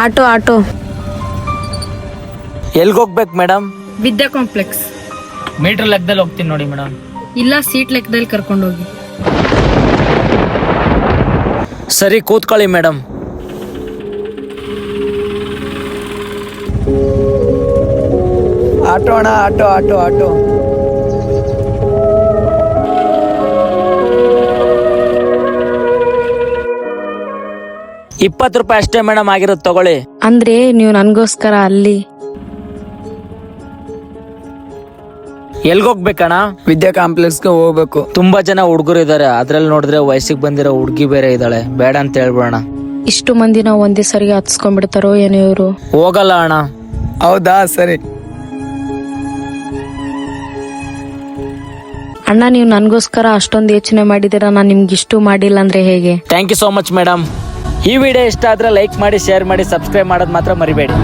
Auto auto. ಎಲ್ಗೋಗ್ಬೇಕು madam? Vidya complex. Meter ಲೆಕ್ಕದಲ್ಲಿ ಹೋಗ್ತೀನಿ ನೋಡಿ ಮೇಡಮ್. ಇಲ್ಲ, ಸೀಟ್ ಲೆಕ್ಕದಲ್ಲಿ ಕರ್ಕೊಂಡೋಗಿ. ಸರಿ, ಕೂತ್ಕೊಳ್ಳಿ ಮೇಡಮ್. ಆಟೋ ಅಣ್ಣ, ಆಟೋ ಆಟೋ ಆಟೋ. ₹20 ಅಷ್ಟೇ ಮೇಡಮ್ ಆಗಿರೋದು, ತಗೊಳ್ಳಿ. ಅಂದ್ರೆ ನೀವು ನನ್ಗೋಸ್ಕರ ಅಲ್ಲಿ. ಎಲ್ಗೋಗ್ಬೇಕಣ್ಣ? ವಿದ್ಯಾ ಕಾಂಪ್ಲೆಕ್ಸ್ಗೆ ಹೋಗ್ಬೇಕು. ತುಂಬಾ ಜನ ಹುಡುಗರು ಇದಾರೆ, ಅದ್ರಲ್ಲಿ ನೋಡಿದ್ರೆ ವಯಸ್ಸಿಗೆ ಬಂದಿರೋ ಹುಡುಗಿ ಬೇರೆ ಇದ್ದಾಳೆ. ಬೇಡ ಅಂತ ಹೇಳ್ಬಿಡೋಣ. ಇಷ್ಟು ಮಂದಿನ ಒಂದೇ ಸರಿಗೆ ಹತ್ಸ್ಕೊಂಡ್ಬಿಡ್ತಾರೋ ಏನೋ ಇವರು. ಹೋಗಲ್ಲ ಅಣ್ಣ. ಹೌದಾ, ಸರಿ. ಅಣ್ಣ, ನೀವು ನನ್ಗೋಸ್ಕರ ಅಷ್ಟೊಂದು ಯೋಚನೆ ಮಾಡಿದಿರ, ನಾನು ನಿಮ್ಗೆ ಇಷ್ಟು ಮಾಡಿಲ್ಲ ಅಂದ್ರೆ ಹೇಗೆ? Thank you so much madam. ಈ ವಿಡಿಯೋ ಇಷ್ಟ ಆದ್ರೆ ಲೈಕ್ ಮಾಡಿ, ಶೇರ್ ಮಾಡಿ, ಸಬ್ಸ್ಕ್ರೈಬ್ ಮಾಡೋದು ಮಾತ್ರ ಮರಿಬೇಡಿ.